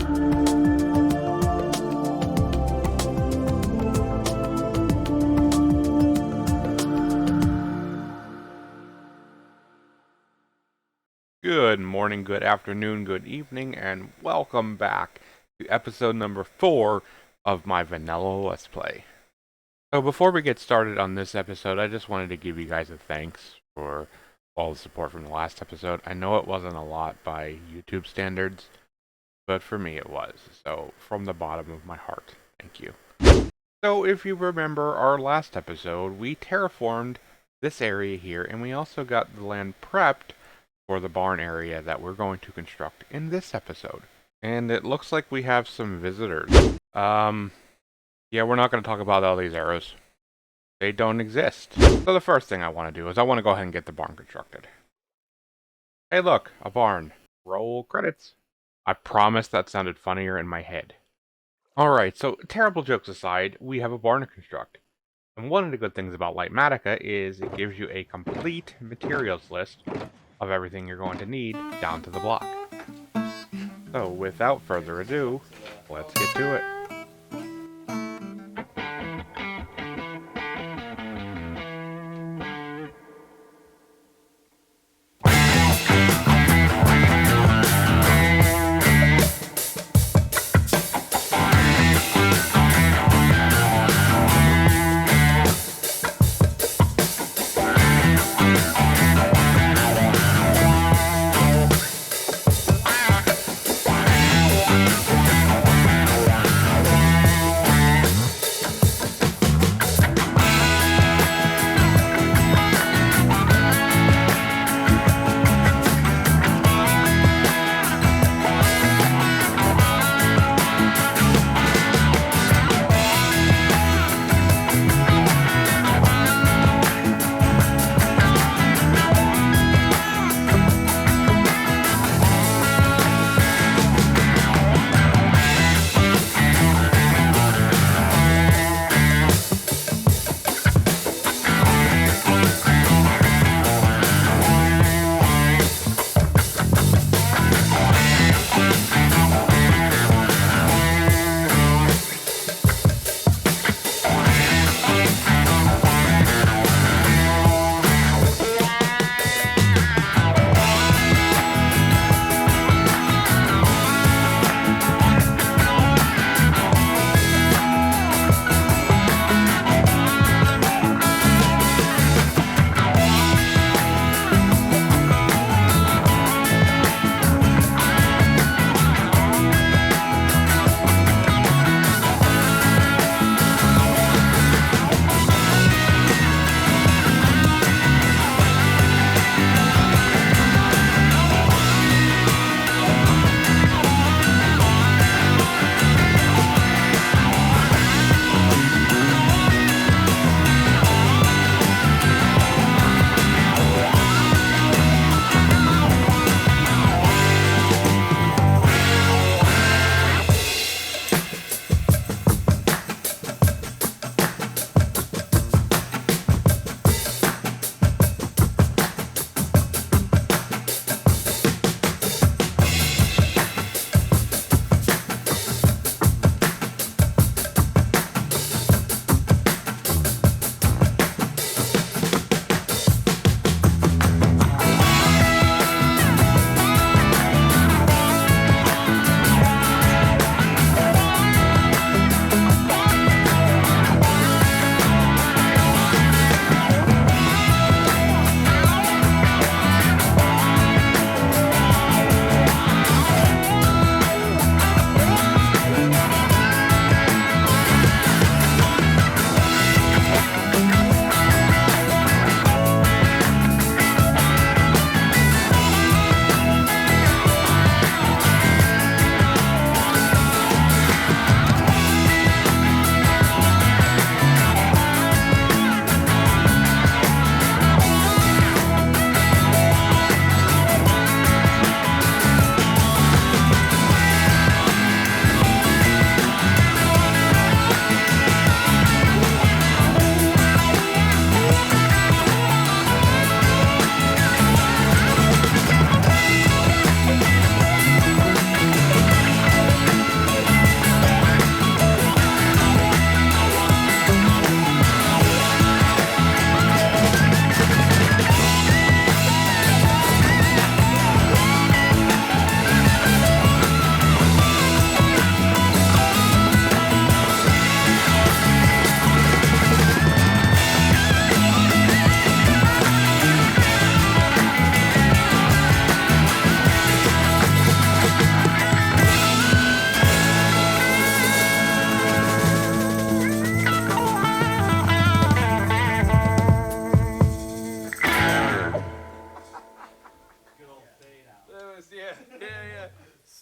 Good morning, good afternoon, good evening, and welcome back to episode number 4 of my Vanilla Let's Play. So before we get started on this episode, I just wanted to give you guys a thanks for all the support from the last episode. I know it wasn't a lot by YouTube standards, but for me it was. So from the bottom of my heart, thank you. So if you remember our last episode, we terraformed this area here, and we also got the land prepped for the barn area that we're going to construct in this episode. And it looks like we have some visitors. Yeah, we're not going to talk about all these arrows. They don't exist. So the first thing I want to do is I want to go ahead and get the barn constructed. Hey look, a barn. Roll credits. I promise that sounded funnier in my head. Alright, so terrible jokes aside, we have a barn to construct. And one of the good things about Lightmatica is it gives you a complete materials list of everything you're going to need down to the block. So without further ado, let's get to it.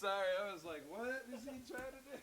sorry. I was like, what is he trying to do?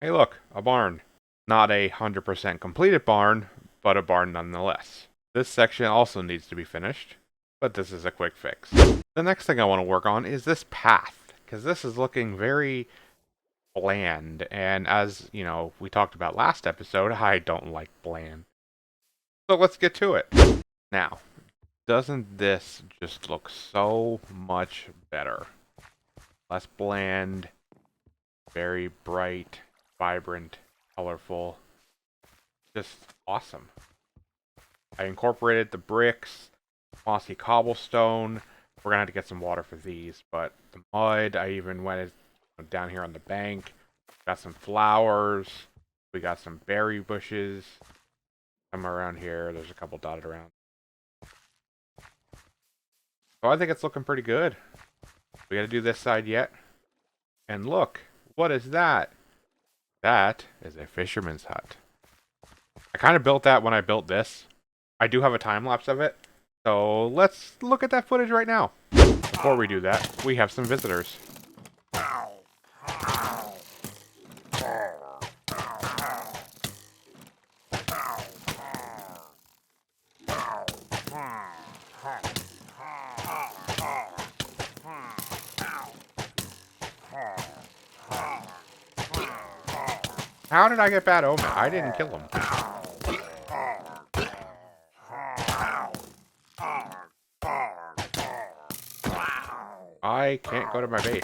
Hey, look, a barn. Not a 100% completed barn, but a barn nonetheless. This section also needs to be finished, but this is a quick fix. The next thing I want to work on is this path, because this is looking very bland, and as, we talked about last episode, I don't like bland. So let's get to it. Now, doesn't this just look so much better? Less bland, very bright, vibrant, colorful. Just awesome. I incorporated the bricks, mossy cobblestone. We're gonna have to get some water for these, but the mud, I even went down here on the bank. Got some flowers. We got some berry bushes. Somewhere around here. There's a couple dotted around. So I think it's looking pretty good. We gotta do this side yet. And look, what is that? That is a fisherman's hut. I kind of built that when I built this. I do have a time lapse of it, So let's look at that footage right now. Before we do that, we have some visitors. How did I get bad omen? I didn't kill him. I can't go to my base.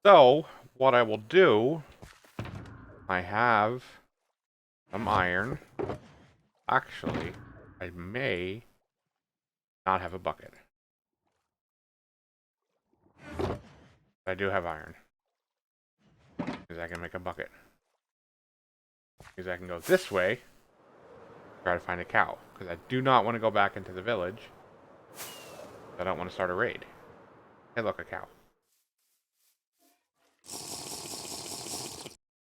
So, what I will do, I have some iron. Actually, I may not have a bucket. But I do have iron. Because I can make a bucket. Because I can go this way, try to find a cow. Because I do not want to go back into the village. I don't want to start a raid. Hey, look, a cow.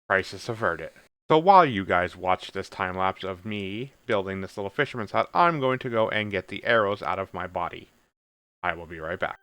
Crisis averted. So while you guys watch this time lapse of me building this little fisherman's hut, I'm going to go and get the arrows out of my body. I will be right back.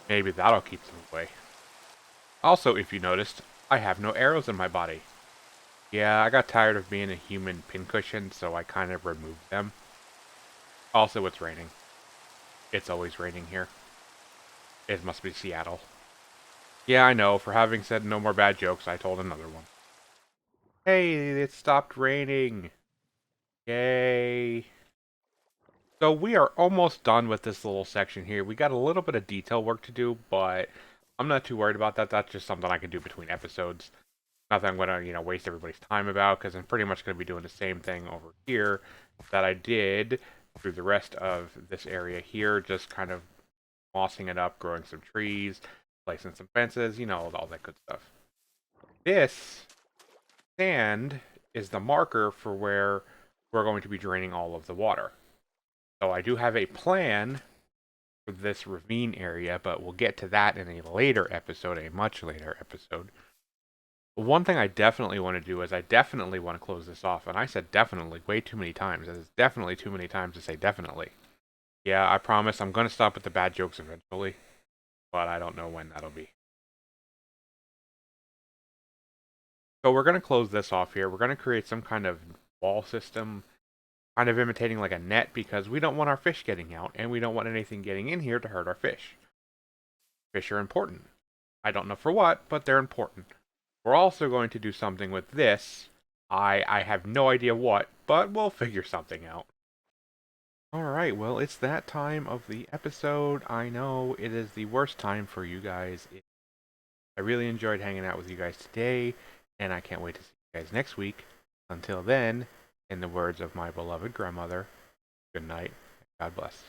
Maybe that'll keep them away. Also, if you noticed, I have no arrows in my body. Yeah, I got tired of being a human pincushion, so I kind of removed them. Also, it's raining. It's always raining here. It must be Seattle. Yeah, I know, for having said no more bad jokes, I told another one. Hey, it stopped raining! Yay! So we are almost done with this little section here. We got a little bit of detail work to do, but I'm not too worried about that. That's just something I can do between episodes. Nothing I'm going to, waste everybody's time about, because I'm pretty much going to be doing the same thing over here that I did through the rest of this area here, just kind of mossing it up, growing some trees, placing some fences, all that good stuff. This sand is the marker for where we're going to be draining all of the water. So I do have a plan for this ravine area, but we'll get to that in a later episode, a much later episode. One thing I definitely want to do is I definitely want to close this off, and I said definitely way too many times. It's definitely too many times to say definitely. Yeah, I promise I'm going to stop with the bad jokes eventually, but I don't know when that'll be. So we're going to close this off here. We're going to create some kind of wall system, kind of imitating like a net, because we don't want our fish getting out, and we don't want anything getting in here to hurt our fish. Fish are important. I don't know for what, but they're important. We're also going to do something with this. I have no idea what, but we'll figure something out. Alright, well, it's that time of the episode. I know it is the worst time for you guys. I really enjoyed hanging out with you guys today, and I can't wait to see you guys next week. Until then, in the words of my beloved grandmother, good night, and God bless.